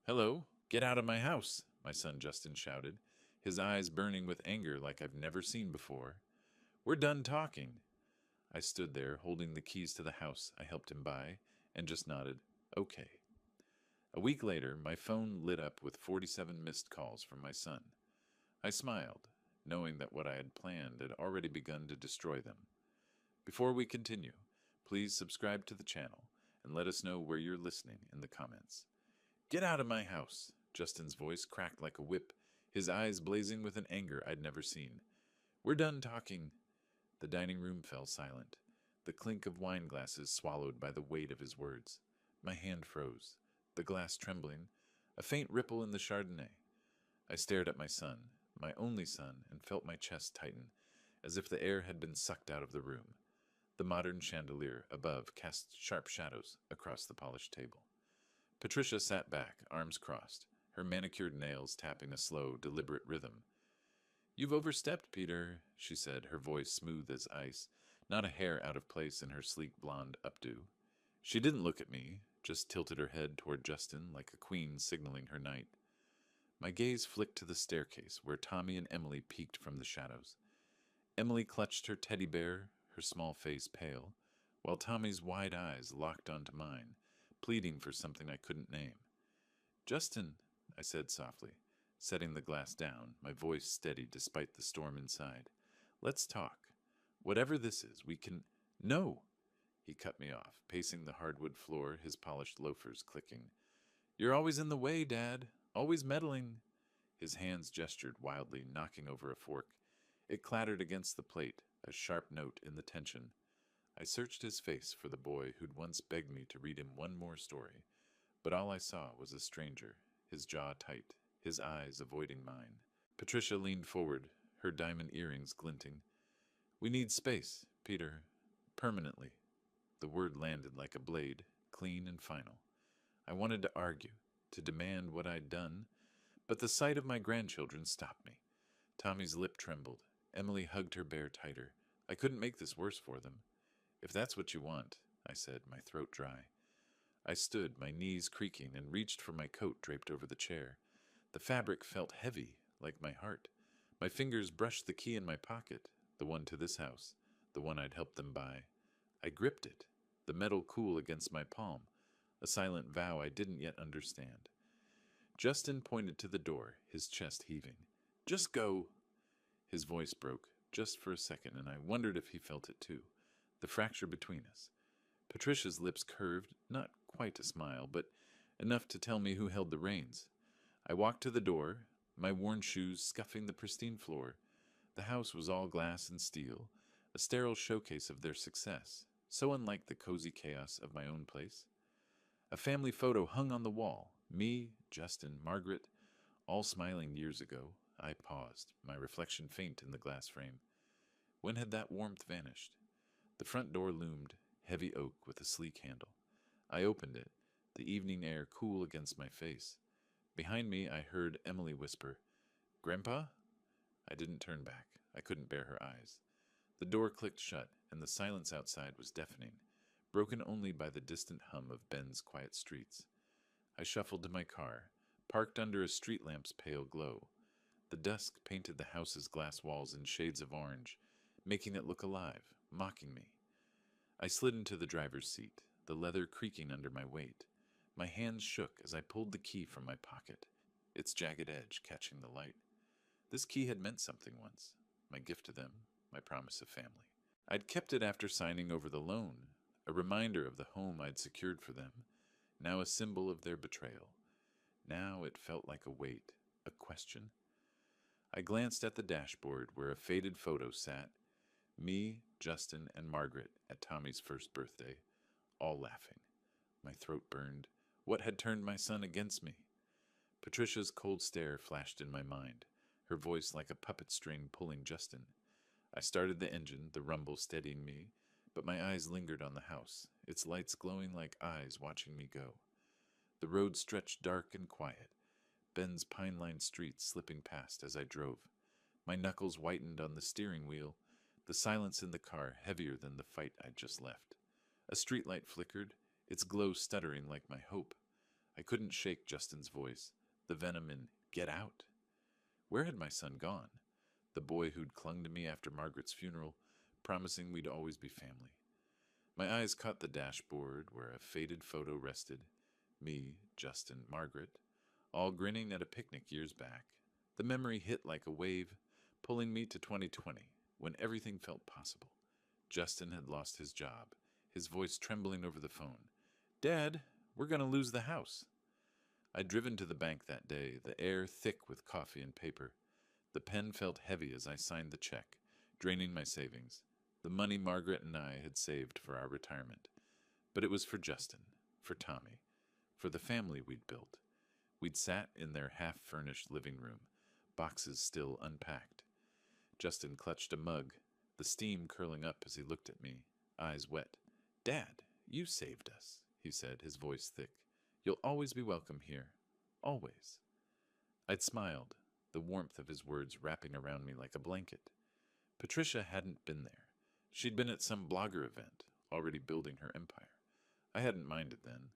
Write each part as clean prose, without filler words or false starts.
Hello, get out of my house, my son Justin shouted, his eyes burning with anger like I've never seen before. We're done talking. I stood there, holding the keys to the house I helped him buy, and just nodded, okay. A week later, my phone lit up with 47 missed calls from my son. I smiled, knowing that what I had planned had already begun to destroy them. Before we continue, please subscribe to the channel and let us know where you're listening in the comments. Get out of my house! Justin's voice cracked like a whip, his eyes blazing with an anger I'd never seen. We're done talking. The dining room fell silent, the clink of wine glasses swallowed by the weight of his words. My hand froze, the glass trembling, a faint ripple in the Chardonnay. I stared at my son, my only son, and felt my chest tighten, as if the air had been sucked out of the room. The modern chandelier above cast sharp shadows across the polished table. Patricia sat back, arms crossed, her manicured nails tapping a slow, deliberate rhythm. You've overstepped, Peter, she said, her voice smooth as ice, not a hair out of place in her sleek blonde updo. She didn't look at me, just tilted her head toward Justin like a queen signaling her knight. My gaze flicked to the staircase where Tommy and Emily peeked from the shadows. Emily clutched her teddy bear, her small face pale, while Tommy's wide eyes locked onto mine, pleading for something I couldn't name. Justin, I said softly, setting the glass down, my voice steady despite the storm inside. Let's talk. Whatever this is, we can... No! He cut me off, pacing the hardwood floor, his polished loafers clicking. You're always in the way, Dad. Always meddling. His hands gestured wildly, knocking over a fork. It clattered against the plate, a sharp note in the tension. I searched his face for the boy who'd once begged me to read him one more story, but all I saw was a stranger, his jaw tight, his eyes avoiding mine. Patricia leaned forward, her diamond earrings glinting. We need space, Peter. Permanently. The word landed like a blade, clean and final. I wanted to argue, to demand what I'd done, but the sight of my grandchildren stopped me. Tommy's lip trembled. Emily hugged her bear tighter. I couldn't make this worse for them. If that's what you want, I said, my throat dry. I stood, my knees creaking, and reached for my coat draped over the chair. The fabric felt heavy, like my heart. My fingers brushed the key in my pocket, the one to this house, the one I'd helped them buy. I gripped it, the metal cool against my palm, a silent vow I didn't yet understand. Justin pointed to the door, his chest heaving. Just go! His voice broke, just for a second, and I wondered if he felt it too. The fracture between us. Patricia's lips curved, not quite a smile, but enough to tell me who held the reins. I walked to the door, my worn shoes scuffing the pristine floor. The house was all glass and steel, a sterile showcase of their success, so unlike the cozy chaos of my own place. A family photo hung on the wall, me, Justin, Margaret, all smiling years ago. I paused, my reflection faint in the glass frame. When had that warmth vanished? The front door loomed, heavy oak with a sleek handle. I opened it, the evening air cool against my face. Behind me I heard Emily whisper, Grandpa? I didn't turn back. I couldn't bear her eyes. The door clicked shut, and the silence outside was deafening, broken only by the distant hum of Ben's quiet streets. I shuffled to my car, parked under a street lamp's pale glow. The dusk painted the house's glass walls in shades of orange, making it look alive, mocking me. I slid into the driver's seat, the leather creaking under my weight. My hands shook as I pulled the key from my pocket, its jagged edge catching the light. This key had meant something once, my gift to them, my promise of family. I'd kept it after signing over the loan, a reminder of the home I'd secured for them, now a symbol of their betrayal. Now it felt like a weight, a question. I glanced at the dashboard where a faded photo sat, me, Justin, and Margaret at Tommy's first birthday, all laughing. My throat burned. What had turned my son against me? Patricia's cold stare flashed in my mind, her voice like a puppet string pulling Justin. I started the engine, the rumble steadying me, but my eyes lingered on the house, its lights glowing like eyes watching me go. The road stretched dark and quiet, Ben's pine-lined street slipping past as I drove. My knuckles whitened on the steering wheel, the silence in the car heavier than the fight I'd just left. A streetlight flickered, its glow stuttering like my hope. I couldn't shake Justin's voice, the venom in "get out." Where had my son gone? The boy who'd clung to me after Margaret's funeral, promising we'd always be family. My eyes caught the dashboard where a faded photo rested. Me, Justin, Margaret, all grinning at a picnic years back. The memory hit like a wave, pulling me to 2020, when everything felt possible. Justin had lost his job, his voice trembling over the phone. "Dad, we're going to lose the house." I'd driven to the bank that day, the air thick with coffee and paper. The pen felt heavy as I signed the check, draining my savings, the money Margaret and I had saved for our retirement. But it was for Justin, for Tommy, for the family we'd built. We'd sat in their half-furnished living room, boxes still unpacked. Justin clutched a mug, the steam curling up as he looked at me, eyes wet. "Dad, you saved us," he said, his voice thick. "You'll always be welcome here. Always." I'd smiled, the warmth of his words wrapping around me like a blanket. Patricia hadn't been there. She'd been at some blogger event, already building her empire. I hadn't minded then.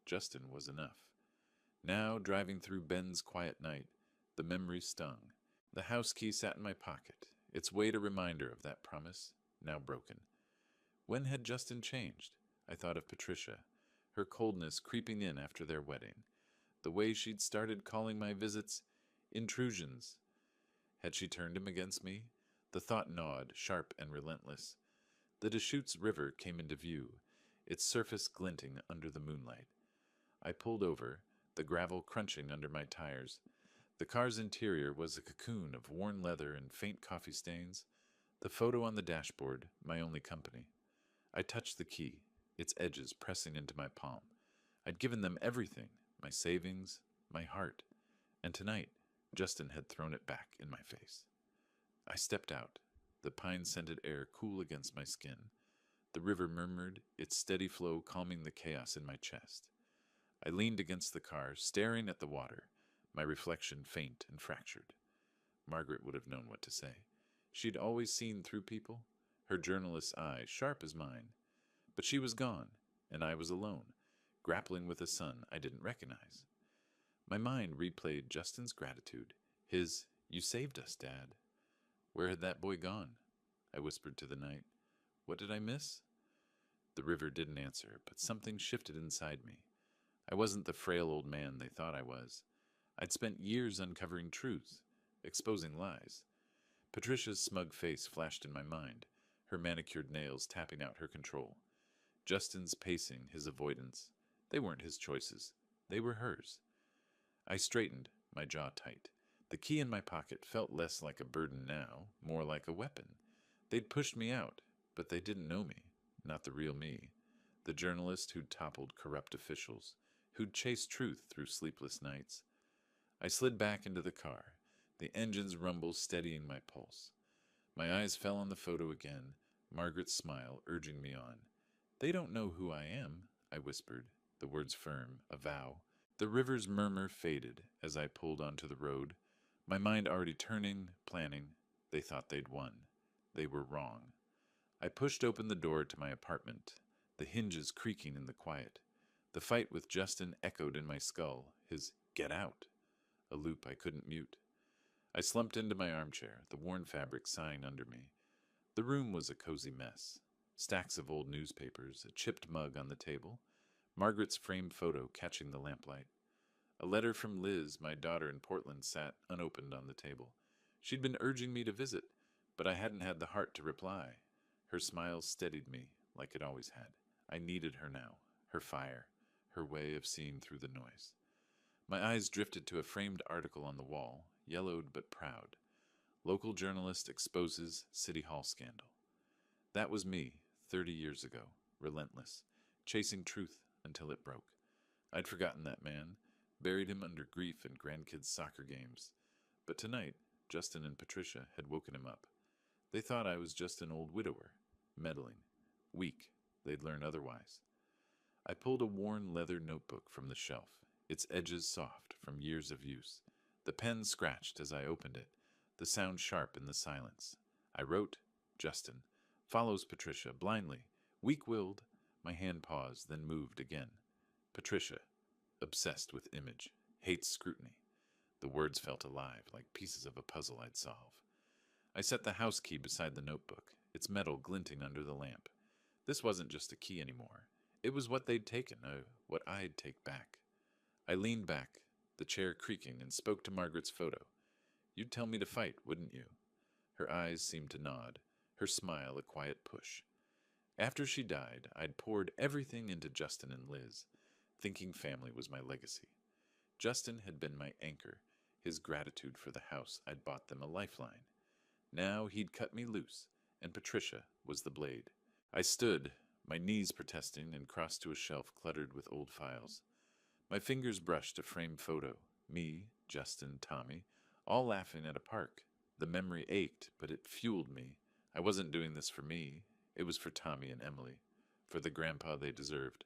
Justin was enough. Now, driving through Ben's quiet night, the memory stung. The house key sat in my pocket, its weight a reminder of that promise, now broken. When had Justin changed? I thought of Patricia, her coldness creeping in after their wedding, the way she'd started calling my visits intrusions. Had she turned him against me? The thought gnawed, sharp and relentless. The Deschutes River came into view, its surface glinting under the moonlight. I pulled over, the gravel crunching under my tires. The car's interior was a cocoon of worn leather and faint coffee stains, the photo on the dashboard my only company. I touched the key, its edges pressing into my palm. I'd given them everything, my savings, my heart, and tonight Justin had thrown it back in my face. I stepped out, the pine-scented air cool against my skin. The river murmured, its steady flow calming the chaos in my chest. I leaned against the car, staring at the water, my reflection faint and fractured. Margaret would have known what to say. She'd always seen through people, her journalist's eye sharp as mine. But she was gone, and I was alone, grappling with a son I didn't recognize. My mind replayed Justin's gratitude, his, "You saved us, Dad." Where had that boy gone? I whispered to the night. What did I miss? The river didn't answer, but something shifted inside me. I wasn't the frail old man they thought I was. I'd spent years uncovering truth, exposing lies. Patricia's smug face flashed in my mind, her manicured nails tapping out her control. Justin's pacing, his avoidance. They weren't his choices. They were hers. I straightened, my jaw tight. The key in my pocket felt less like a burden now, more like a weapon. They'd pushed me out, but they didn't know me, not the real me. The journalist who'd toppled corrupt officials, who'd chased truth through sleepless nights. I slid back into the car, the engine's rumble steadying my pulse. My eyes fell on the photo again, Margaret's smile urging me on. "They don't know who I am," I whispered, the words firm, a vow. The river's murmur faded as I pulled onto the road, my mind already turning, planning. They thought they'd won. They were wrong. I pushed open the door to my apartment, the hinges creaking in the quiet. The fight with Justin echoed in my skull, his "get out," a loop I couldn't mute. I slumped into my armchair, the worn fabric sighing under me. The room was a cozy mess. Stacks of old newspapers, a chipped mug on the table, Margaret's framed photo catching the lamplight. A letter from Liz, my daughter in Portland, sat unopened on the table. She'd been urging me to visit, but I hadn't had the heart to reply. Her smile steadied me, like it always had. I needed her now, her fire, her way of seeing through the noise. My eyes drifted to a framed article on the wall, yellowed but proud. Local journalist exposes City Hall scandal. That was me, 30 years ago, relentless, chasing truth until it broke. I'd forgotten that man, buried him under grief and grandkids' soccer games. But tonight, Justin and Patricia had woken him up. They thought I was just an old widower, meddling, weak. They'd learn otherwise. I pulled a worn leather notebook from the shelf, its edges soft from years of use. The pen scratched as I opened it, the sound sharp in the silence. I wrote, Justin, follows Patricia blindly, weak-willed. My hand paused, then moved again. Patricia, obsessed with image, hates scrutiny. The words felt alive, like pieces of a puzzle I'd solve. I set the house key beside the notebook, its metal glinting under the lamp. This wasn't just a key anymore. It was what they'd taken, what I'd take back. I leaned back, the chair creaking, and spoke to Margaret's photo. You'd tell me to fight, wouldn't you? Her eyes seemed to nod, her smile a quiet push. After she died, I'd poured everything into Justin and Liz, thinking family was my legacy. Justin had been my anchor, his gratitude for the house I'd bought them a lifeline. Now he'd cut me loose, and Patricia was the blade. I stood, my knees protesting, and crossed to a shelf cluttered with old files. My fingers brushed a framed photo, me, Justin, Tommy, all laughing at a park. The memory ached, but it fueled me. I wasn't doing this for me. It was for Tommy and Emily, for the grandpa they deserved.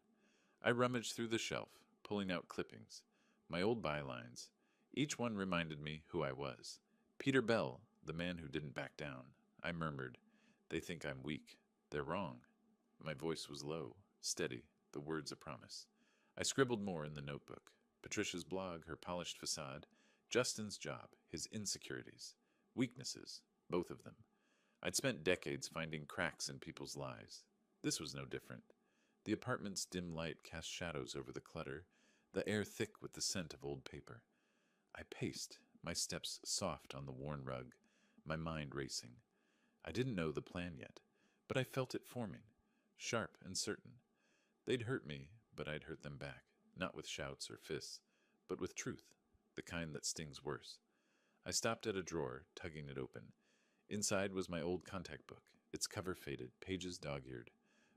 I rummaged through the shelf, pulling out clippings, my old bylines. Each one reminded me who I was. Peter Bell, the man who didn't back down. I murmured, "They think I'm weak. They're wrong." My voice was low, steady, the words a promise. I scribbled more in the notebook. Patricia's blog, her polished facade, Justin's job, his insecurities, weaknesses, both of them. I'd spent decades finding cracks in people's lives. This was no different. The apartment's dim light cast shadows over the clutter, the air thick with the scent of old paper. I paced, my steps soft on the worn rug, my mind racing. I didn't know the plan yet, but I felt it forming, sharp and certain. They'd hurt me, but I'd hurt them back, not with shouts or fists, but with truth, the kind that stings worse. I stopped at a drawer, tugging it open. Inside was my old contact book, its cover faded, pages dog-eared.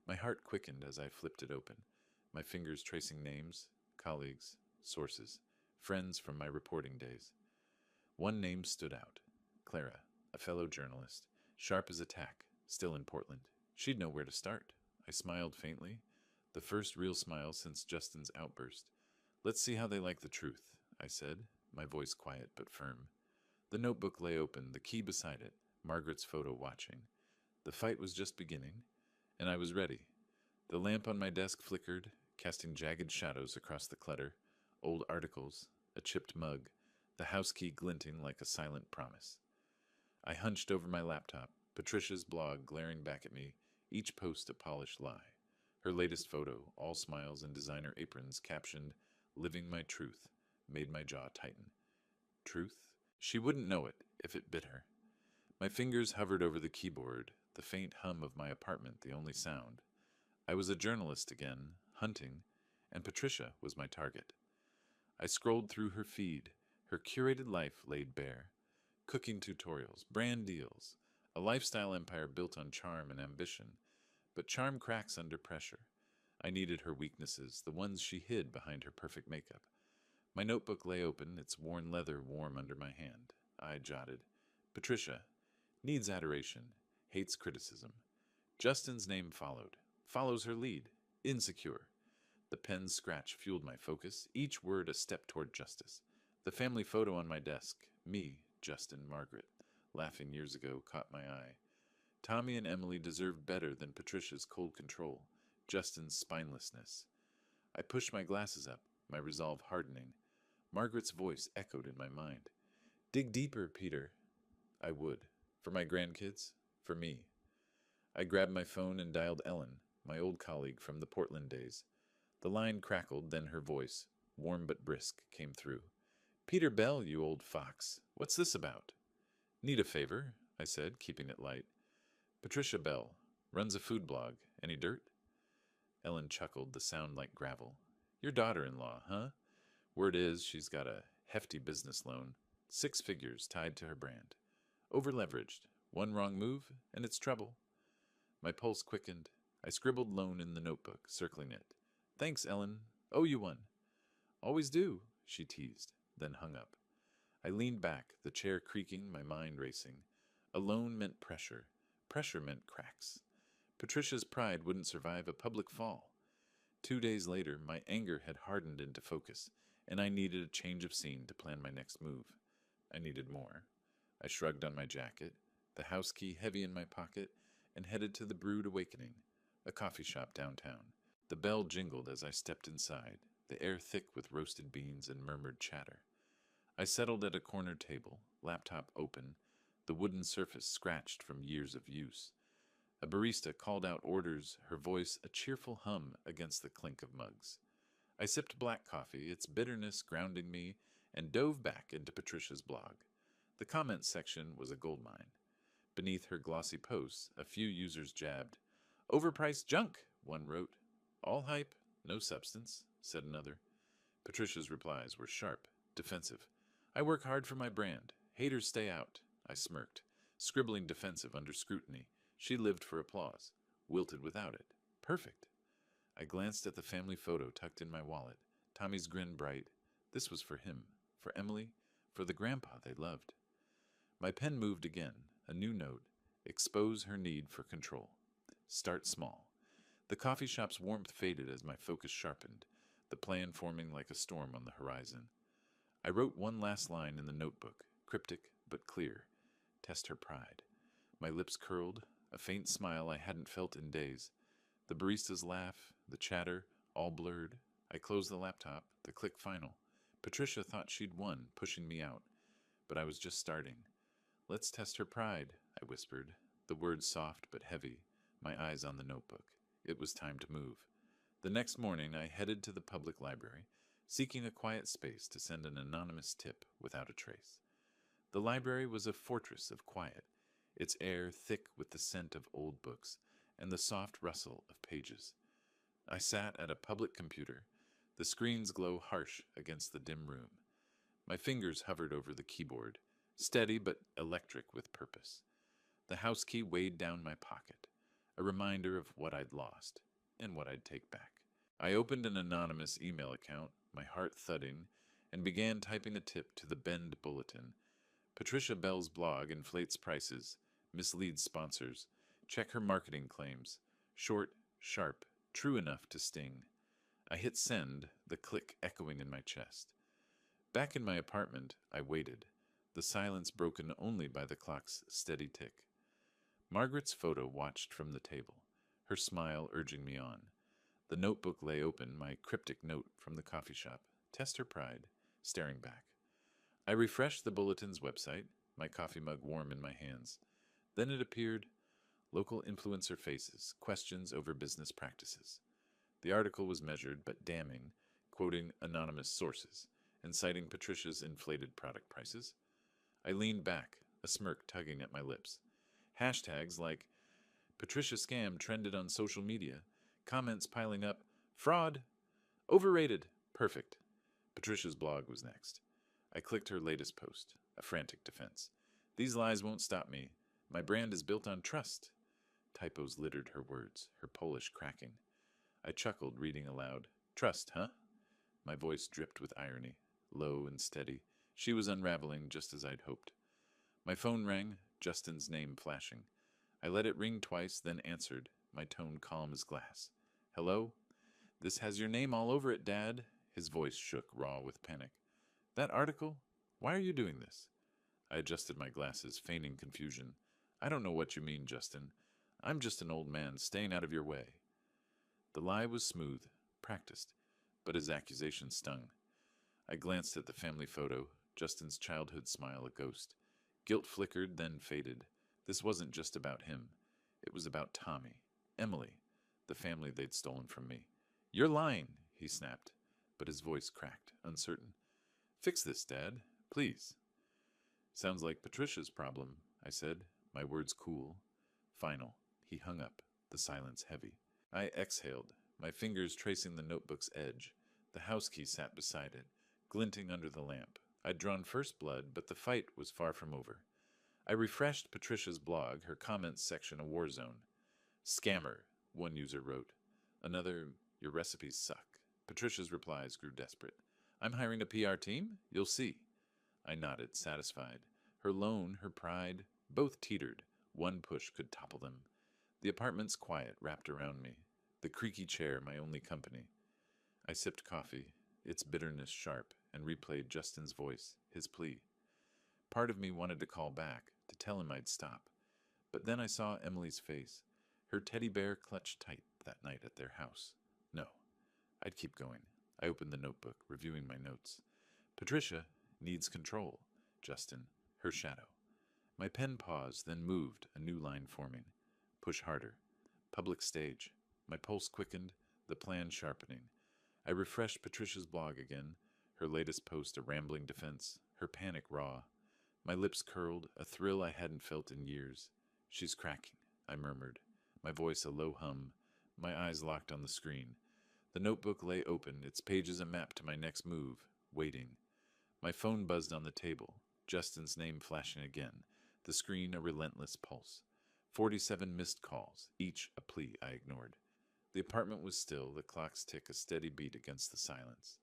My heart quickened as I flipped it open, my fingers tracing names, colleagues, sources, friends from my reporting days. One name stood out, Clara, a fellow journalist, sharp as a tack, still in Portland. She'd know where to start. I smiled faintly, the first real smile since Justin's outburst. "Let's see how they like the truth," I said, my voice quiet but firm. The notebook lay open, the key beside it, Margaret's photo watching. The fight was just beginning, and I was ready. The lamp on my desk flickered, casting jagged shadows across the clutter, old articles, a chipped mug, the house key glinting like a silent promise. I hunched over my laptop, Patricia's blog glaring back at me, each post a polished lie. Her latest photo, all smiles and designer aprons, captioned, "Living my truth," made my jaw tighten. Truth? She wouldn't know it if it bit her. My fingers hovered over the keyboard, the faint hum of my apartment the only sound. I was a journalist again, hunting, and Patricia was my target. I scrolled through her feed, her curated life laid bare. Cooking tutorials, brand deals, a lifestyle empire built on charm and ambition. But charm cracks under pressure. I needed her weaknesses, the ones she hid behind her perfect makeup. My notebook lay open, its worn leather warm under my hand. I jotted, "Patricia, needs adoration, hates criticism." Justin's name followed, follows her lead, insecure. The pen's scratch fueled my focus, each word a step toward justice. The family photo on my desk, me, Justin, Margaret, laughing years ago, caught my eye. Tommy and Emily deserved better than Patricia's cold control, Justin's spinelessness. I pushed my glasses up, my resolve hardening. Margaret's voice echoed in my mind. "Dig deeper, Peter." I would. For my grandkids, for me. I grabbed my phone and dialed Ellen, my old colleague from the Portland days. The line crackled, then her voice, warm but brisk, came through. "Peter Bell, you old fox. What's this about?" "Need a favor," I said, keeping it light. "Patricia Bell. Runs a food blog. Any dirt?" Ellen chuckled, the sound like gravel. "Your daughter-in-law, huh? Word is she's got a hefty business loan. 6 figures tied to her brand. Over-leveraged. One wrong move, and it's trouble." My pulse quickened. I scribbled loan in the notebook, circling it. "Thanks, Ellen. Owe you one." "Always do," she teased, then hung up. I leaned back, the chair creaking, my mind racing. A loan meant pressure. Pressure meant cracks. Patricia's pride wouldn't survive a public fall. 2 days later, my anger had hardened into focus, and I needed a change of scene to plan my next move. I needed more. I shrugged on my jacket, the house key heavy in my pocket, and headed to the Brood Awakening, a coffee shop downtown. The bell jingled as I stepped inside, the air thick with roasted beans and murmured chatter. I settled at a corner table, laptop open, the wooden surface scratched from years of use. A barista called out orders, her voice a cheerful hum against the clink of mugs. I sipped black coffee, its bitterness grounding me, and dove back into Patricia's blog. The comments section was a goldmine. Beneath her glossy posts, a few users jabbed. "Overpriced junk," one wrote. "All hype, no substance," said another. Patricia's replies were sharp, defensive. "I work hard for my brand. Haters stay out," I smirked, scribbling defensive under scrutiny. She lived for applause, wilted without it. Perfect. I glanced at the family photo tucked in my wallet, Tommy's grin bright. This was for him, for Emily, for the grandpa they loved. My pen moved again, a new note. Expose her need for control. Start small. The coffee shop's warmth faded as my focus sharpened, the plan forming like a storm on the horizon. I wrote one last line in the notebook, cryptic but clear. Test her pride. My lips curled, a faint smile I hadn't felt in days. The barista's laugh, the chatter, all blurred. I closed the laptop, the click final. Patricia thought she'd won, pushing me out. But I was just starting. "Let's test her pride," I whispered, the words soft but heavy, my eyes on the notebook. It was time to move. The next morning I headed to the public library, seeking a quiet space to send an anonymous tip without a trace. The library was a fortress of quiet, its air thick with the scent of old books and the soft rustle of pages. I sat at a public computer, the screen's glow harsh against the dim room. My fingers hovered over the keyboard, steady but electric with purpose. The house key weighed down my pocket, a reminder of what I'd lost and what I'd take back. I opened an anonymous email account, my heart thudding, and began typing a tip to the Bend Bulletin. Patricia Bell's blog inflates prices, misleads sponsors. Check her marketing claims. Short, sharp, true enough to sting. I hit send, the click echoing in my chest. Back in my apartment, I waited, the silence broken only by the clock's steady tick. Margaret's photo watched from the table, her smile urging me on. The notebook lay open, my cryptic note from the coffee shop. Test her pride, staring back. I refreshed the bulletin's website, my coffee mug warm in my hands. Then it appeared, local influencer faces, questions over business practices. The article was measured but damning, quoting anonymous sources and citing Patricia's inflated product prices. I leaned back, a smirk tugging at my lips. Hashtags like "Patricia scam" trended on social media, comments piling up, "Fraud," "Overrated," "Perfect." Patricia's blog was next. I clicked her latest post, a frantic defense. "These lies won't stop me. My brand is built on trust." Typos littered her words, her Polish cracking. I chuckled, reading aloud. "Trust, huh?" My voice dripped with irony, low and steady. She was unraveling just as I'd hoped. My phone rang, Justin's name flashing. I let it ring twice, then answered, my tone calm as glass. "Hello? This has your name all over it, Dad." His voice shook, raw with panic. "That article? Why are you doing this?" I adjusted my glasses, feigning confusion. "I don't know what you mean, Justin. I'm just an old man staying out of your way." The lie was smooth, practiced, but his accusation stung. I glanced at the family photo, Justin's childhood smile a ghost. Guilt flickered, then faded. This wasn't just about him. It was about Tommy, Emily, the family they'd stolen from me. "You're lying," he snapped, but his voice cracked, uncertain. "Fix this, Dad, please." "Sounds like Patricia's problem," I said, my words cool. Final. He hung up, the silence heavy. I exhaled, my fingers tracing the notebook's edge. The house key sat beside it, glinting under the lamp. I'd drawn first blood, but the fight was far from over. I refreshed Patricia's blog, her comments section a war zone. "Scammer," one user wrote. Another, "Your recipes suck." Patricia's replies grew desperate. "I'm hiring a PR team? You'll see." I nodded, satisfied. Her loan, her pride, both teetered. One push could topple them. The apartment's quiet wrapped around me, the creaky chair my only company. I sipped coffee, its bitterness sharp, and replayed Justin's voice, his plea. Part of me wanted to call back, to tell him I'd stop. But then I saw Emily's face, her teddy bear clutched tight that night at their house. No, I'd keep going. I opened the notebook, reviewing my notes. Patricia needs control. Justin, her shadow. My pen paused, then moved, a new line forming. Push harder. Public stage. My pulse quickened, the plan sharpening. I refreshed Patricia's blog again, her latest post a rambling defense, her panic raw. My lips curled, a thrill I hadn't felt in years. She's cracking, I murmured, my voice a low hum, my eyes locked on the screen. The notebook lay open, its pages a map to my next move, waiting. My phone buzzed on the table, Justin's name flashing again, the screen a relentless pulse. 47 missed calls, each a plea I ignored. The apartment was still, the clock's tick a steady beat against the silence.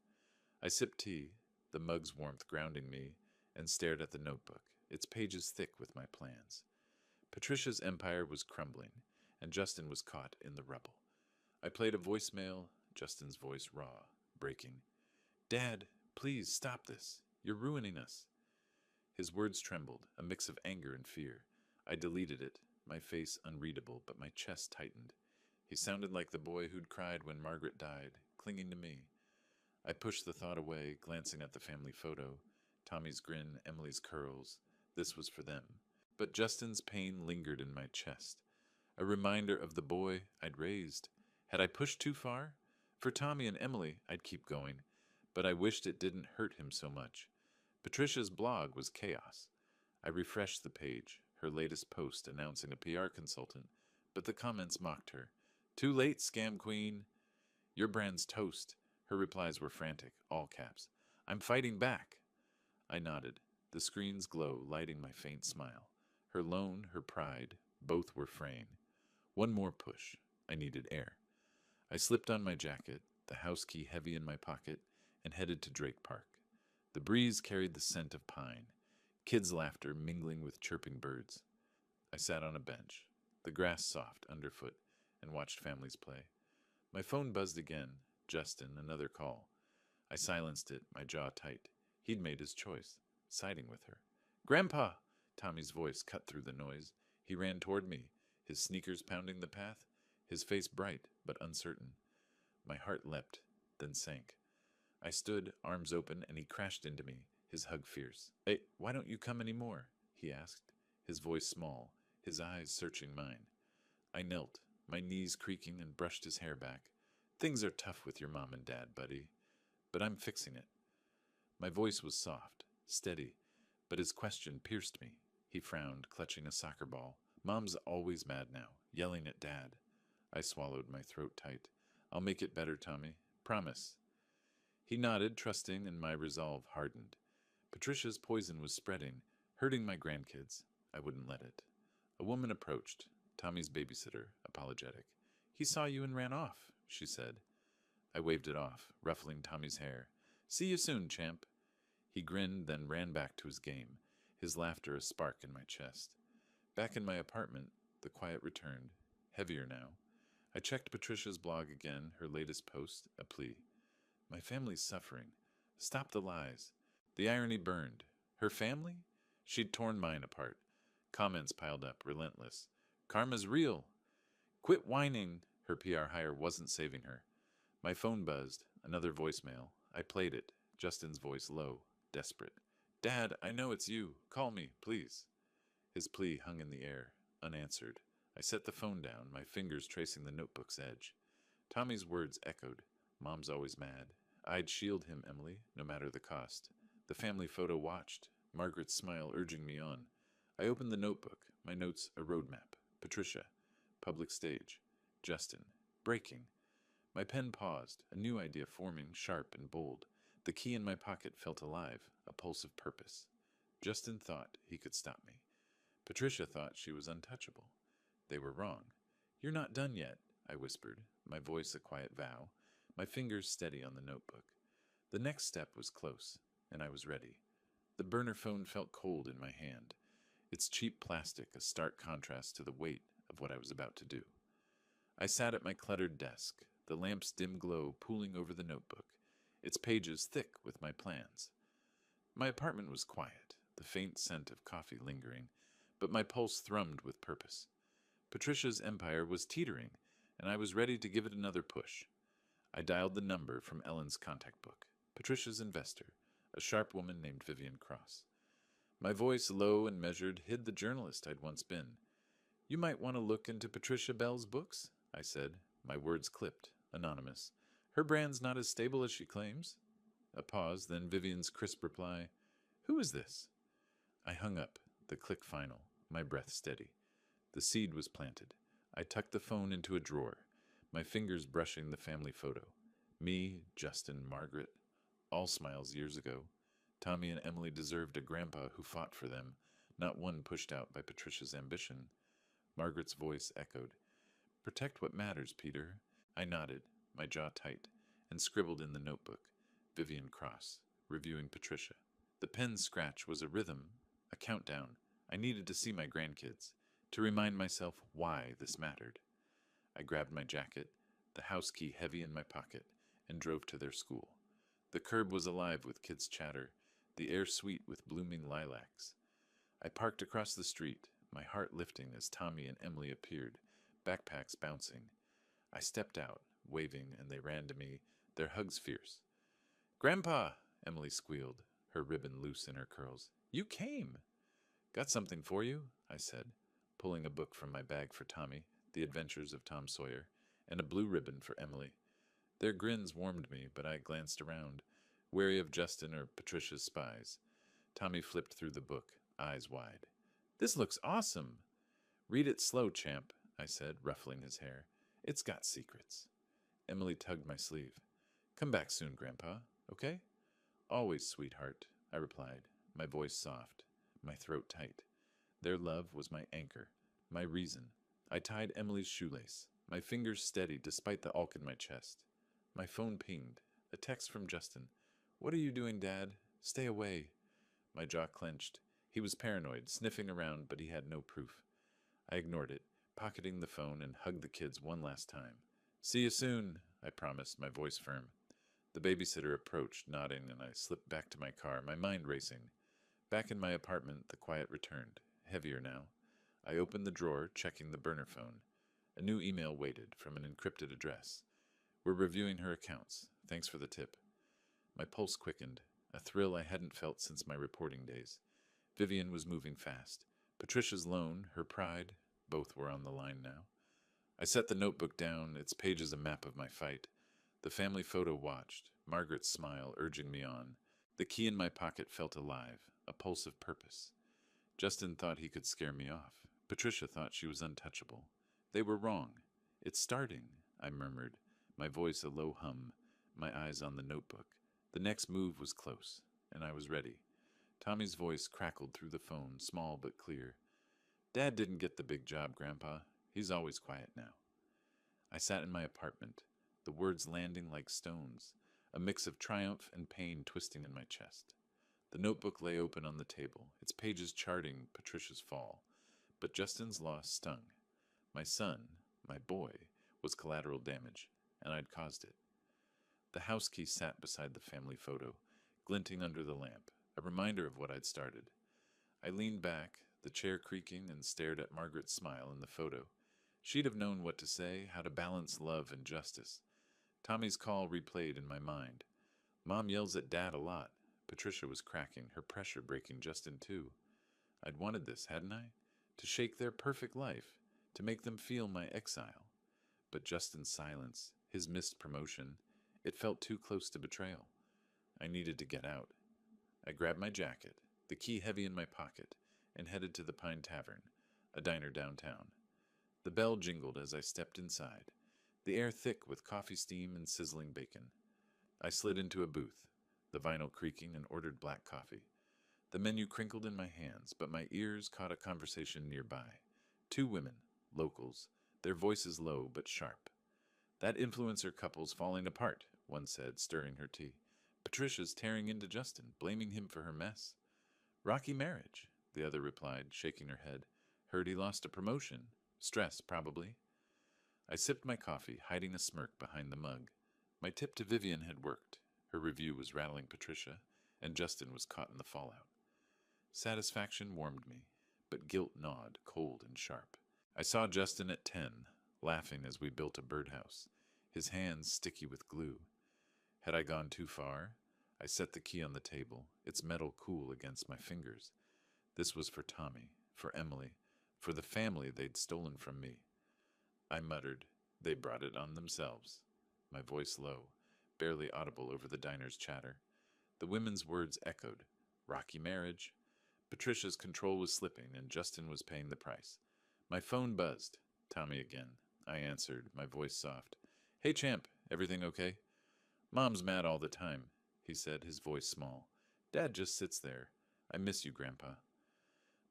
I sipped tea, the mug's warmth grounding me, and stared at the notebook, its pages thick with my plans. Patricia's empire was crumbling, and Justin was caught in the rubble. I played a voicemail, Justin's voice raw, breaking. Dad, please stop this. You're ruining us. His words trembled, a mix of anger and fear. I deleted it, my face unreadable, but my chest tightened. He sounded like the boy who'd cried when Margaret died, clinging to me. I pushed the thought away, glancing at the family photo. Tommy's grin, Emily's curls. This was for them. But Justin's pain lingered in my chest. A reminder of the boy I'd raised. Had I pushed too far? For Tommy and Emily, I'd keep going. But I wished it didn't hurt him so much. Patricia's blog was chaos. I refreshed the page, her latest post announcing a PR consultant, but the comments mocked her. Too late, scam queen. Your brand's toast. Her replies were frantic, all caps. I'm fighting back. I nodded, the screen's glow lighting my faint smile. Her loan, her pride, both were fraying. One more push. I needed air. I slipped on my jacket, the house key heavy in my pocket, and headed to Drake Park. The breeze carried the scent of pine, kids' laughter mingling with chirping birds. I sat on a bench, the grass soft underfoot, and watched families play. My phone buzzed again. Justin, another call. I silenced it, my jaw tight. He'd made his choice, siding with her. Grandpa! Tommy's voice cut through the noise. He ran toward me, his sneakers pounding the path, his face bright but uncertain. My heart leapt, then sank. I stood, arms open, and he crashed into me, his hug fierce. Hey, why don't you come any more? He asked, his voice small, his eyes searching mine. I knelt, my knees creaking, and brushed his hair back. Things are tough with your mom and dad, buddy, but I'm fixing it. My voice was soft, steady, but his question pierced me. He frowned, clutching a soccer ball. Mom's always mad now, yelling at Dad. I swallowed, my throat tight. I'll make it better, Tommy. Promise. He nodded, trusting, and my resolve hardened. Patricia's poison was spreading, hurting my grandkids. I wouldn't let it. A woman approached, Tommy's babysitter, apologetic. He saw you and ran off, she said. I waved it off, ruffling Tommy's hair. See you soon, champ. He grinned, then ran back to his game, his laughter a spark in my chest. Back in my apartment, the quiet returned, heavier now. I checked Patricia's blog again, her latest post, a plea. My family's suffering. Stop the lies. The irony burned. Her family? She'd torn mine apart. Comments piled up, relentless. Karma's real. Quit whining. Her PR hire wasn't saving her. My phone buzzed, another voicemail. I played it, Justin's voice low, desperate. Dad, I know it's you. Call me, please. His plea hung in the air, unanswered. I set the phone down, my fingers tracing the notebook's edge. Tommy's words echoed. Mom's always mad. I'd shield him, Emily, no matter the cost. The family photo watched, Margaret's smile urging me on. I opened the notebook, my notes a roadmap. Patricia. Public stage. Justin. Breaking. My pen paused, a new idea forming, sharp and bold. The key in my pocket felt alive, a pulse of purpose. Justin thought he could stop me. Patricia thought she was untouchable. They were wrong. You're not done yet, I whispered, my voice a quiet vow, my fingers steady on the notebook. The next step was close, and I was ready. The burner phone felt cold in my hand, its cheap plastic a stark contrast to the weight of what I was about to do. I sat at my cluttered desk, the lamp's dim glow pooling over the notebook, its pages thick with my plans. My apartment was quiet, the faint scent of coffee lingering, but my pulse thrummed with purpose. Patricia's empire was teetering, and I was ready to give it another push. I dialed the number from Ellen's contact book. Patricia's investor, a sharp woman named Vivian Cross. My voice, low and measured, hid the journalist I'd once been. You might want to look into Patricia Bell's books, I said, my words clipped, anonymous. Her brand's not as stable as she claims. A pause, then Vivian's crisp reply, Who is this? I hung up, the click final, my breath steady. The seed was planted. I tucked the phone into a drawer, my fingers brushing the family photo. Me, Justin, Margaret, all smiles years ago. Tommy and Emily deserved a grandpa who fought for them, not one pushed out by Patricia's ambition. Margaret's voice echoed, Protect what matters, Peter. I nodded, my jaw tight, and scribbled in the notebook, Vivian Cross, reviewing Patricia. The pen's scratch was a rhythm, a countdown. I needed to see my grandkids, to remind myself why this mattered. I grabbed my jacket, the house key heavy in my pocket, and drove to their school. The curb was alive with kids' chatter, the air sweet with blooming lilacs. I parked across the street, my heart lifting as Tommy and Emily appeared, backpacks bouncing. I stepped out, waving, and they ran to me, their hugs fierce. Grandpa, Emily squealed, her ribbon loose in her curls. You came. Got something for you, I said, pulling a book from my bag for Tommy, The Adventures of Tom Sawyer, and a blue ribbon for Emily. Their grins warmed me, but I glanced around, wary of Justin or Patricia's spies. Tommy flipped through the book, eyes wide. This looks awesome. Read it slow, champ, I said, ruffling his hair. It's got secrets. Emily tugged my sleeve. Come back soon, Grandpa, okay? Always, sweetheart, I replied, my voice soft, my throat tight. Their love was my anchor, my reason. I tied Emily's shoelace, my fingers steady despite the ache in my chest. My phone pinged, a text from Justin. What are you doing, Dad? Stay away. My jaw clenched. He was paranoid, sniffing around, but he had no proof. I ignored it, pocketing the phone and hugged the kids one last time. See you soon, I promised, my voice firm. The babysitter approached, nodding, and I slipped back to my car, my mind racing. Back in my apartment, the quiet returned, heavier now. I opened the drawer, checking the burner phone. A new email waited from an encrypted address. We're reviewing her accounts. Thanks for the tip. My pulse quickened, a thrill I hadn't felt since my reporting days. Vivian was moving fast. Patricia's loan, her pride, both were on the line now. I set the notebook down, its pages a map of my fight. The family photo watched, Margaret's smile urging me on. The key in my pocket felt alive, a pulse of purpose. Justin thought he could scare me off. Patricia thought she was untouchable. They were wrong. It's starting, I murmured, my voice a low hum, my eyes on the notebook. The next move was close, and I was ready. Tommy's voice crackled through the phone, small but clear. Dad didn't get the big job, Grandpa. He's always quiet now. I sat in my apartment, the words landing like stones, a mix of triumph and pain twisting in my chest. The notebook lay open on the table, its pages charting Patricia's fall. But Justin's loss stung. My son, my boy, was collateral damage, and I'd caused it. The house key sat beside the family photo, glinting under the lamp, a reminder of what I'd started. I leaned back, the chair creaking, and stared at Margaret's smile in the photo. She'd have known what to say, how to balance love and justice. Tommy's call replayed in my mind. Mom yells at Dad a lot. Patricia was cracking, her pressure breaking Justin too. I'd wanted this, hadn't I? To shake their perfect life, to make them feel my exile. But Justin's silence, his missed promotion, it felt too close to betrayal. I needed to get out. I grabbed my jacket, the key heavy in my pocket, and headed to the Pine Tavern, a diner downtown. The bell jingled as I stepped inside, the air thick with coffee steam and sizzling bacon. I slid into a booth, the vinyl creaking, and ordered black coffee. The menu crinkled in my hands, but my ears caught a conversation nearby. Two women, locals, their voices low but sharp. That influencer couple's falling apart, one said, stirring her tea. Patricia's tearing into Justin, blaming him for her mess. Rocky marriage, the other replied, shaking her head. Heard he lost a promotion. Stress, probably. I sipped my coffee, hiding a smirk behind the mug. My tip to Vivian had worked. Her review was rattling Patricia, and Justin was caught in the fallout. Satisfaction warmed me, but guilt gnawed, cold and sharp. I saw Justin at 10, laughing as we built a birdhouse. his hands sticky with glue. Had I gone too far? I set the key on the table, its metal cool against my fingers. This was for Tommy, for Emily, for the family they'd stolen from me. I muttered, "They brought it on themselves," my voice low, barely audible over the diner's chatter. The women's words echoed. Rocky marriage. Patricia's control was slipping, and Justin was paying the price. My phone buzzed. Tommy again. I answered, my voice soft. "Hey, champ, everything okay?" "Mom's mad all the time," he said, his voice small. "Dad just sits there. I miss you, Grandpa."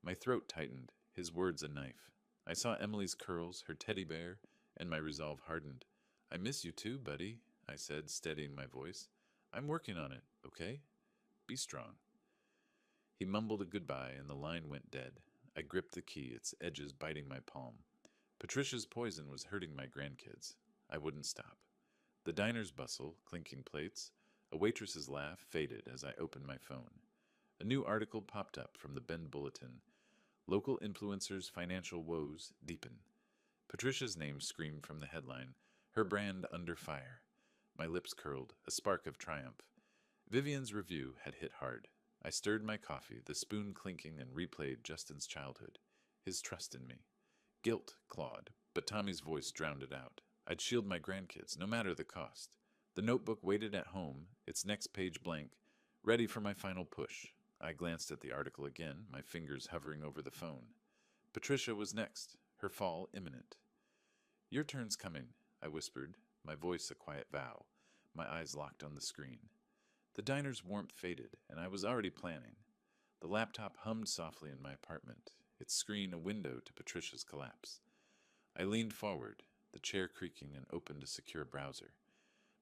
My throat tightened, his words a knife. I saw Emily's curls, her teddy bear, and my resolve hardened. "I miss you too, buddy," I said, steadying my voice. "I'm working on it, okay? Be strong." He mumbled a goodbye, and the line went dead. I gripped the key, its edges biting my palm. Patricia's poison was hurting my grandkids. I wouldn't stop. The diner's bustle, clinking plates, a waitress's laugh faded as I opened my phone. A new article popped up from the Bend Bulletin. Local influencers' financial woes deepen. Patricia's name screamed from the headline, her brand under fire. My lips curled, a spark of triumph. Vivian's review had hit hard. I stirred my coffee, the spoon clinking, and replayed Justin's childhood, his trust in me. Guilt clawed, but Tommy's voice drowned it out. I'd shield my grandkids, no matter the cost. The notebook waited at home, its next page blank, ready for my final push. I glanced at the article again, my fingers hovering over the phone. Patricia was next, her fall imminent. "Your turn's coming," I whispered, my voice a quiet vow, my eyes locked on the screen. The diner's warmth faded, and I was already planning. The laptop hummed softly in my apartment, its screen a window to Patricia's collapse. I leaned forward, the chair creaking, and opened a secure browser.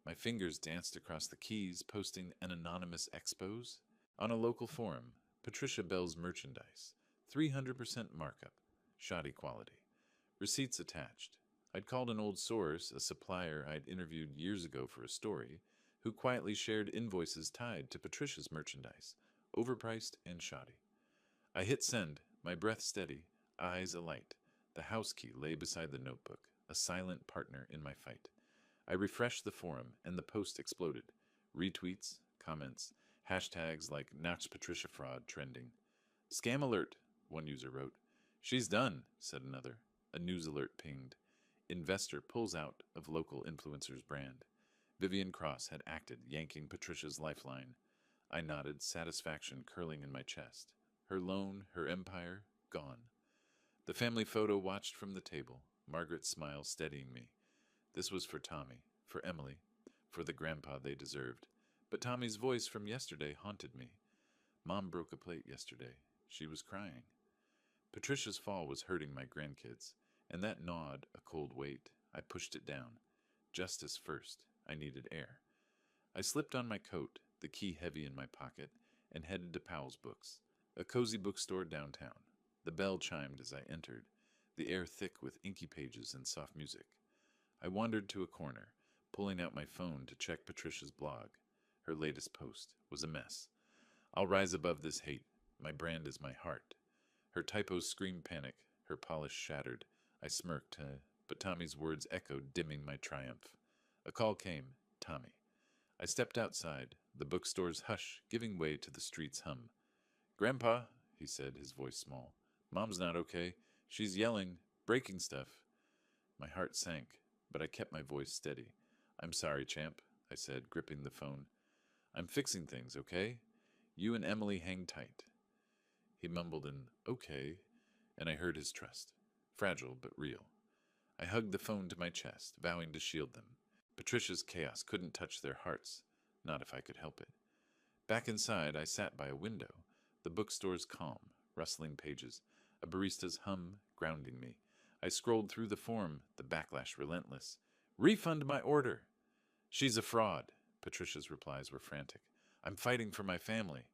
My fingers danced across the keys, posting an anonymous expose. On a local forum, Patricia Bell's merchandise, 300% markup, shoddy quality. Receipts attached. I'd called an old source, a supplier I'd interviewed years ago for a story, who quietly shared invoices tied to Patricia's merchandise, overpriced and shoddy. I hit send, my breath steady, eyes alight. The house key lay beside the notebook, a silent partner in my fight. I refreshed the forum, and the post exploded. Retweets, comments, hashtags like Notch Patricia Fraud trending. "Scam alert," one user wrote. "She's done," said another. A news alert pinged. "Investor pulls out of local influencer's brand." Vivian Cross had acted, yanking Patricia's lifeline. I nodded, satisfaction curling in my chest. Her loan, her empire, gone. The family photo watched from the table, Margaret's smile steadying me. This was for Tommy, for Emily, for the grandpa they deserved. But Tommy's voice from yesterday haunted me. "Mom broke a plate yesterday. She was crying." Patricia's fall was hurting my grandkids, and that gnawed a cold weight. I pushed it down. Justice first. I needed air. I slipped on my coat, the key heavy in my pocket, and headed to Powell's Books, a cozy bookstore downtown. The bell chimed as I entered, the air thick with inky pages and soft music. I wandered to a corner, pulling out my phone to check Patricia's blog. Her latest post was a mess. "I'll rise above this hate. My brand is my heart." Her typos screamed panic, her polish shattered. I smirked, but Tommy's words echoed, dimming my triumph. A call came. Tommy. I stepped outside, the bookstore's hush giving way to the street's hum. "Grandpa," he said, his voice small. "Mom's not okay. She's yelling, breaking stuff." My heart sank, but I kept my voice steady. "I'm sorry, champ," I said, gripping the phone. "I'm fixing things, okay? You and Emily hang tight." He mumbled an "okay," and I heard his trust. Fragile but real. I hugged the phone to my chest, vowing to shield them. Patricia's chaos couldn't touch their hearts, not if I could help it. Back inside, I sat by a window, the bookstore's calm, rustling pages, a barista's hum grounding me. I scrolled through the form, the backlash relentless. "Refund my order!" "She's a fraud." Patricia's replies were frantic. "I'm fighting for my family."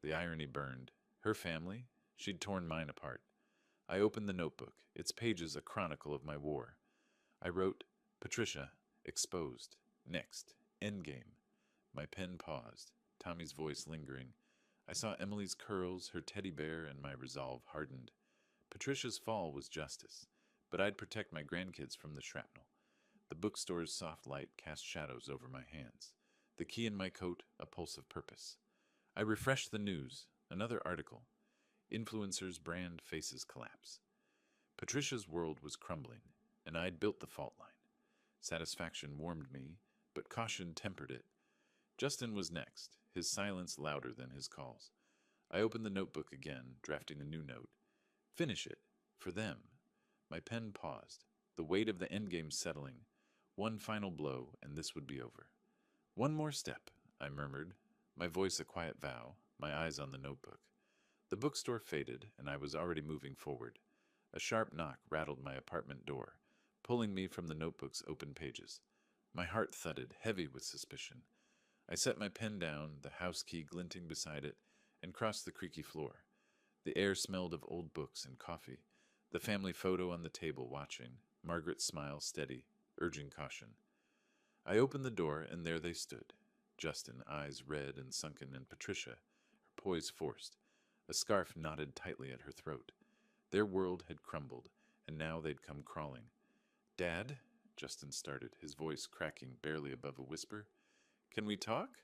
The irony burned. Her family? She'd torn mine apart. I opened the notebook, its pages a chronicle of my war. I wrote, "Patricia, exposed. Next. Endgame." My pen paused, Tommy's voice lingering. I saw Emily's curls, her teddy bear, and my resolve hardened. Patricia's fall was justice, but I'd protect my grandkids from the shrapnel. The bookstore's soft light cast shadows over my hands. The key in my coat, a pulse of purpose. I refreshed the news. Another article. Influencers' brand faces collapse. Patricia's world was crumbling, and I'd built the fault line. Satisfaction warmed me, but caution tempered it. Justin was next, his silence louder than his calls. I opened the notebook again, drafting a new note. Finish it. For them. My pen paused, the weight of the endgame settling. One final blow, and this would be over. One more step, I murmured, my voice a quiet vow, my eyes on the notebook. The bookstore faded, and I was already moving forward. A sharp knock rattled my apartment door, pulling me from the notebook's open pages. My heart thudded, heavy with suspicion. I set my pen down, the house key glinting beside it, and crossed the creaky floor. The air smelled of old books and coffee, the family photo on the table watching, Margaret's smile steady, urging caution. I opened the door, and there they stood. Justin, eyes red and sunken, and Patricia, her poise forced. A scarf knotted tightly at her throat. Their world had crumbled, and now they'd come crawling. Dad, Justin started, his voice cracking barely above a whisper. Can we talk?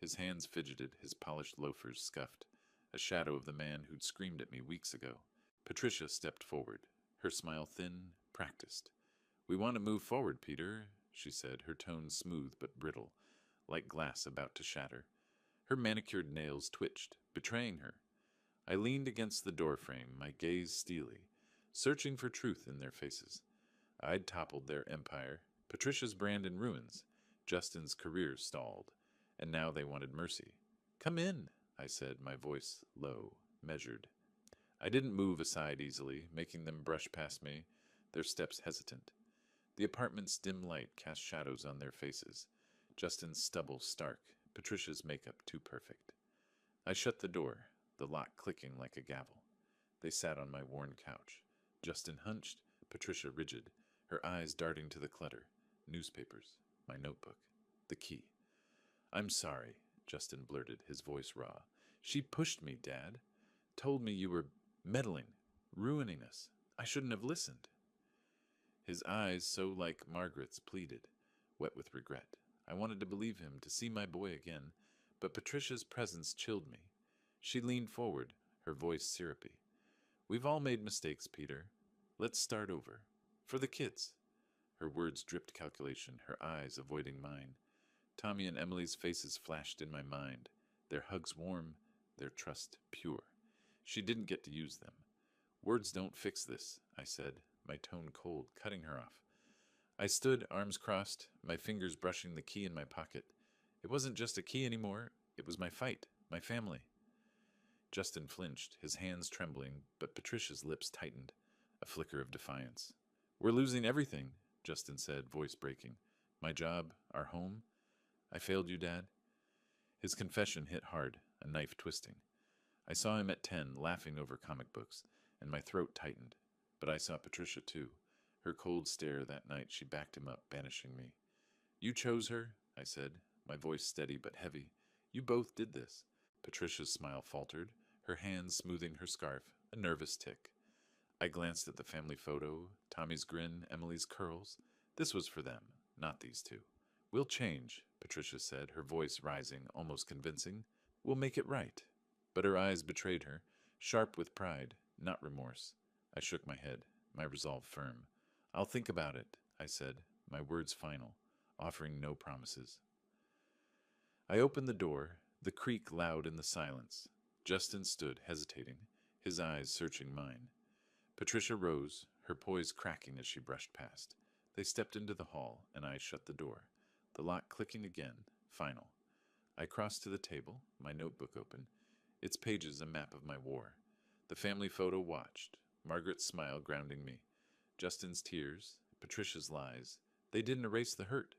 His hands fidgeted, his polished loafers scuffed, a shadow of the man who'd screamed at me weeks ago. Patricia stepped forward, her smile thin, practiced. We want to move forward, Peter, she said, her tone smooth but brittle, like glass about to shatter. Her manicured nails twitched, betraying her. I leaned against the doorframe, my gaze steely, searching for truth in their faces. I'd toppled their empire, Patricia's brand in ruins, Justin's career stalled, and now they wanted mercy. Come in, I said, my voice low, measured. I didn't move aside easily, making them brush past me, their steps hesitant. The apartment's dim light cast shadows on their faces, Justin's stubble stark, Patricia's makeup too perfect. I shut the door, the lock clicking like a gavel. They sat on my worn couch, Justin hunched, Patricia rigid, her eyes darting to the clutter, newspapers, my notebook, the key. I'm sorry, Justin blurted, his voice raw. She pushed me, Dad. Told me you were meddling, ruining us. I shouldn't have listened. His eyes, so like Margaret's, pleaded, wet with regret. I wanted to believe him, to see my boy again, but Patricia's presence chilled me. She leaned forward, her voice syrupy. We've all made mistakes, Peter. Let's start over. For the kids. Her words dripped calculation, her eyes avoiding mine. Tommy and Emily's faces flashed in my mind, their hugs warm, their trust pure. She didn't get to use them. Words don't fix this, I said, my tone cold, cutting her off. I stood, arms crossed, my fingers brushing the key in my pocket. It wasn't just a key anymore, it was my fight, my family. Justin flinched, his hands trembling, but Patricia's lips tightened, a flicker of defiance. We're losing everything, Justin said, voice breaking. My job, our home. I failed you, Dad. His confession hit hard, a knife twisting. I saw him at 10, laughing over comic books, and my throat tightened. But I saw Patricia, too. Her cold stare that night, she backed him up, banishing me. You chose her, I said, my voice steady but heavy. You both did this. Patricia's smile faltered, her hands smoothing her scarf, a nervous tick. I glanced at the family photo, Tommy's grin, Emily's curls. This was for them, not these two. We'll change, Patricia said, her voice rising, almost convincing. We'll make it right. But her eyes betrayed her, sharp with pride, not remorse. I shook my head, my resolve firm. I'll think about it, I said, my words final, offering no promises. I opened the door, the creak loud in the silence. Justin stood, hesitating, his eyes searching mine. Patricia rose, her poise cracking as she brushed past. They stepped into the hall, and I shut the door, the lock clicking again, final. I crossed to the table, my notebook open, its pages a map of my war. The family photo watched, Margaret's smile grounding me. Justin's tears, Patricia's lies. They didn't erase the hurt.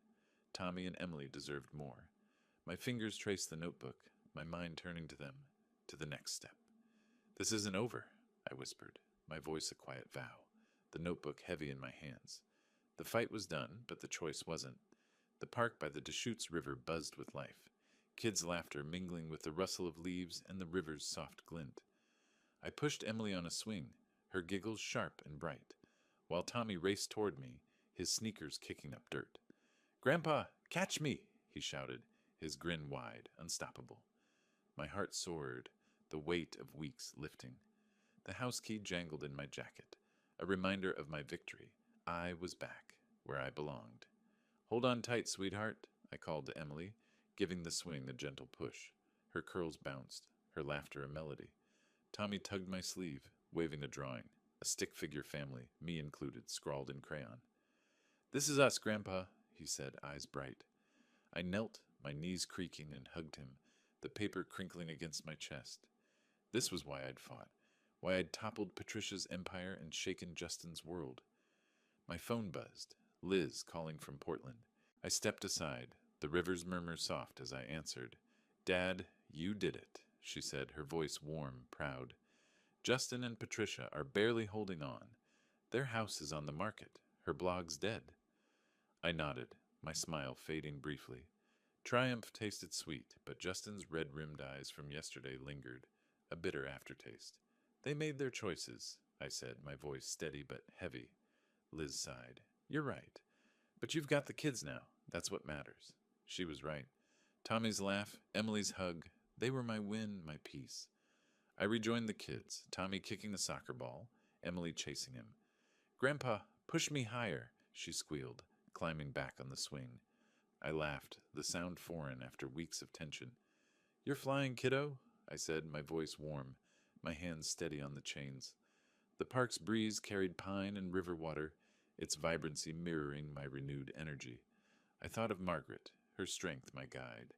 Tommy and Emily deserved more. My fingers traced the notebook, my mind turning to them, to the next step. This isn't over, I whispered, my voice a quiet vow, the notebook heavy in my hands. The fight was done, but the choice wasn't. The park by the Deschutes River buzzed with life, kids' laughter mingling with the rustle of leaves and the river's soft glint. I pushed Emily on a swing, her giggles sharp and bright. While Tommy raced toward me, his sneakers kicking up dirt. "Grandpa, catch me!" he shouted, his grin wide, unstoppable. My heart soared, the weight of weeks lifting. The house key jangled in my jacket, a reminder of my victory. I was back, where I belonged. "Hold on tight, sweetheart," I called to Emily, giving the swing a gentle push. Her curls bounced, her laughter a melody. Tommy tugged my sleeve, waving a drawing, a stick figure family, me included, scrawled in crayon. "This is us, Grandpa," he said, eyes bright. I knelt, my knees creaking, and hugged him, the paper crinkling against my chest. This was why I'd fought, why I'd toppled Patricia's empire and shaken Justin's world. My phone buzzed, Liz calling from Portland. I stepped aside, the river's murmur soft as I answered. "Dad, you did it," she said, her voice warm, proud. "Justin and Patricia are barely holding on. Their house is on the market. Her blog's dead." I nodded, my smile fading briefly. Triumph tasted sweet, but Justin's red-rimmed eyes from yesterday lingered, a bitter aftertaste. "They made their choices," I said, my voice steady but heavy. Liz sighed. "You're right. But you've got the kids now. That's what matters." She was right. Tommy's laugh, Emily's hug, they were my win, my peace. I rejoined the kids, Tommy kicking the soccer ball, Emily chasing him. "Grandpa, push me higher," she squealed, climbing back on the swing. I laughed, the sound foreign after weeks of tension. "You're flying, kiddo," I said, my voice warm, my hands steady on the chains. The park's breeze carried pine and river water, its vibrancy mirroring my renewed energy. I thought of Margaret, her strength my guide.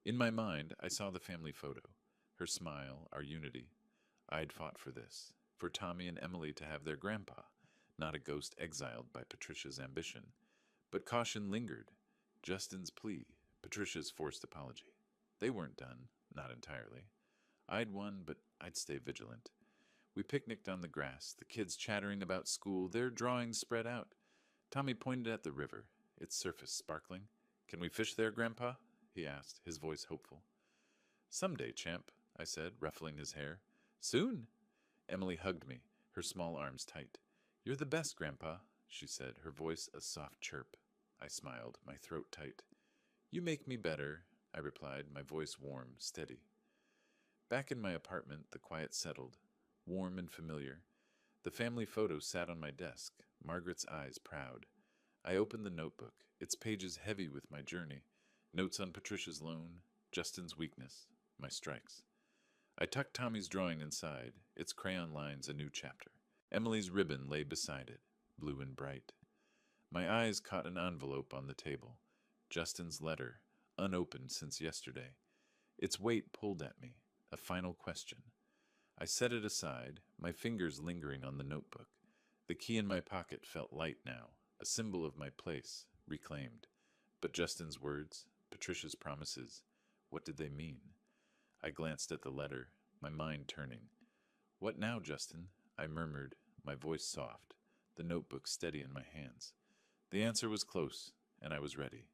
In my mind, I saw the family photo, her smile, our unity. I'd fought for this, for Tommy and Emily to have their grandpa, not a ghost exiled by Patricia's ambition. But caution lingered. Justin's plea, Patricia's forced apology. They weren't done, not entirely. I'd won, but I'd stay vigilant. We picnicked on the grass, the kids chattering about school, their drawings spread out. Tommy pointed at the river, its surface sparkling. "Can we fish there, Grandpa?" he asked, his voice hopeful. "Someday, champ," I said, ruffling his hair. "Soon?" Emily hugged me, her small arms tight. "You're the best, Grandpa," she said, her voice a soft chirp. I smiled, my throat tight. "You make me better," I replied, my voice warm, steady. Back in my apartment, the quiet settled, warm and familiar. The family photo sat on my desk, Margaret's eyes proud. I opened the notebook, its pages heavy with my journey, notes on Patricia's loan, Justin's weakness, my strikes. I tucked Tommy's drawing inside, its crayon lines a new chapter. Emily's ribbon lay beside it, blue and bright. My eyes caught an envelope on the table, Justin's letter, unopened since yesterday. Its weight pulled at me, a final question. I set it aside, my fingers lingering on the notebook. The key in my pocket felt light now, a symbol of my place, reclaimed. But Justin's words, Patricia's promises, what did they mean? I glanced at the letter, my mind turning. "What now, Justin?" I murmured, my voice soft, the notebook steady in my hands. The answer was close, and I was ready.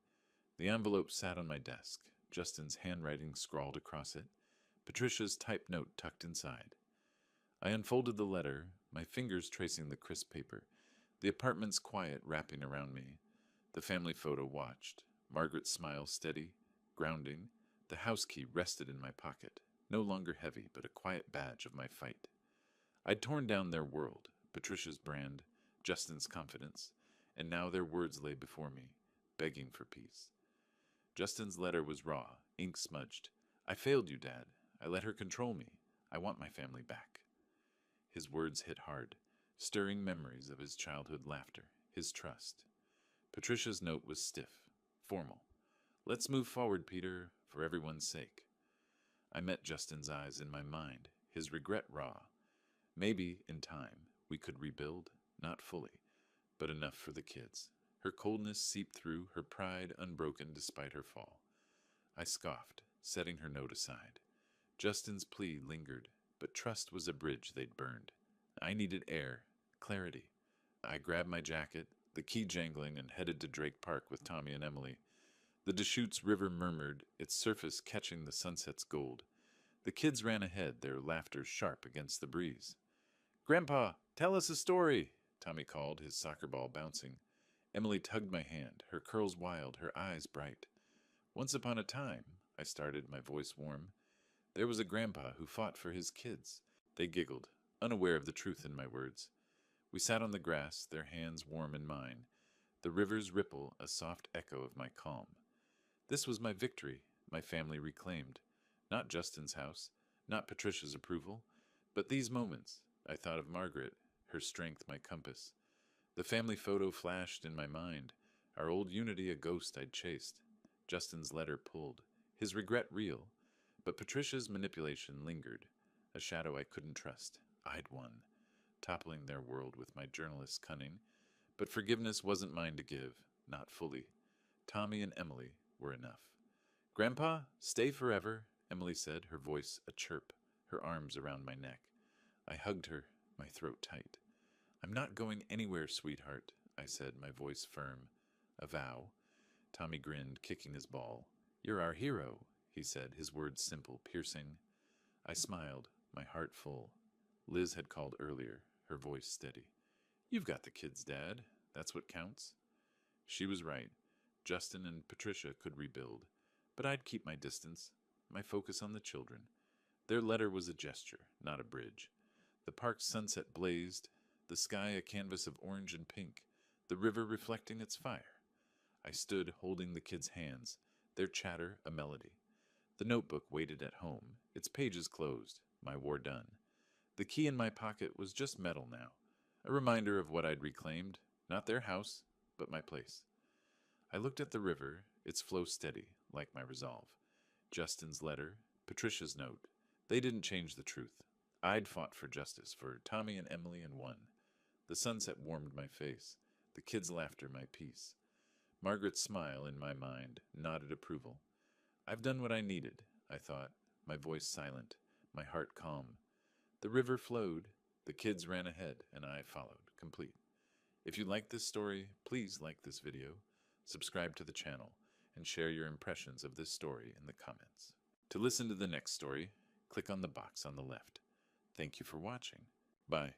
The envelope sat on my desk, Justin's handwriting scrawled across it, Patricia's typed note tucked inside. I unfolded the letter, my fingers tracing the crisp paper, the apartment's quiet wrapping around me. The family photo watched, Margaret's smile steady, grounding. The house key rested in my pocket, no longer heavy, but a quiet badge of my fight. I'd torn down their world, Patricia's brand, Justin's confidence, and now their words lay before me, begging for peace. Justin's letter was raw, ink smudged. "I failed you, Dad. I let her control me. I want my family back." His words hit hard, stirring memories of his childhood laughter, his trust. Patricia's note was stiff, formal. "Let's move forward, Peter, for everyone's sake." I met Justin's eyes in my mind, his regret raw. Maybe, in time, we could rebuild, not fully, but enough for the kids. Her coldness seeped through, her pride unbroken despite her fall. I scoffed, setting her note aside. Justin's plea lingered, but trust was a bridge they'd burned. I needed air, clarity. I grabbed my jacket, the key jangling, and headed to Drake Park with Tommy and Emily. The Deschutes River murmured, its surface catching the sunset's gold. The kids ran ahead, their laughter sharp against the breeze. "Grandpa, tell us a story," Tommy called, his soccer ball bouncing. Emily tugged my hand, her curls wild, her eyes bright. Once upon a time, I started, my voice warm, there was a grandpa who fought for his kids. They giggled, unaware of the truth in my words. We sat on the grass, their hands warm in mine. The river's ripple, a soft echo of my calm. This was my victory, my family reclaimed. Not Justin's house, not Patricia's approval, but these moments. I thought of Margaret, her strength my compass. The family photo flashed in my mind, our old unity a ghost I'd chased. Justin's letter pulled, his regret real, but Patricia's manipulation lingered, a shadow I couldn't trust. I'd won, toppling their world with my journalist's cunning, but forgiveness wasn't mine to give, not fully. Tommy and Emily were enough. Grandpa, stay forever, Emily said, her voice a chirp, her arms around my neck. I hugged her, my throat tight. I'm not going anywhere, sweetheart, I said, my voice firm. A vow. Tommy grinned, kicking his ball. You're our hero, he said, his words simple, piercing. I smiled, my heart full. Liz had called earlier, her voice steady. You've got the kids, Dad. That's what counts. She was right. Justin and Patricia could rebuild, but I'd keep my distance, my focus on the children. Their letter was a gesture, not a bridge. The park's sunset blazed, the sky a canvas of orange and pink, the river reflecting its fire. I stood holding the kids' hands, their chatter a melody. The notebook waited at home, its pages closed, my war done. The key in my pocket was just metal now, a reminder of what I'd reclaimed, not their house, but my place. I looked at the river, its flow steady, like my resolve. Justin's letter, Patricia's note, they didn't change the truth. I'd fought for justice, for Tommy and Emily, and won. The sunset warmed my face, the kids' laughter my peace. Margaret's smile in my mind nodded approval. I've done what I needed, I thought, my voice silent, my heart calm. The river flowed, the kids ran ahead, and I followed, complete. If you like this story, please like this video, subscribe to the channel, and share your impressions of this story in the comments. To listen to the next story, click on the box on the left. Thank you for watching. Bye.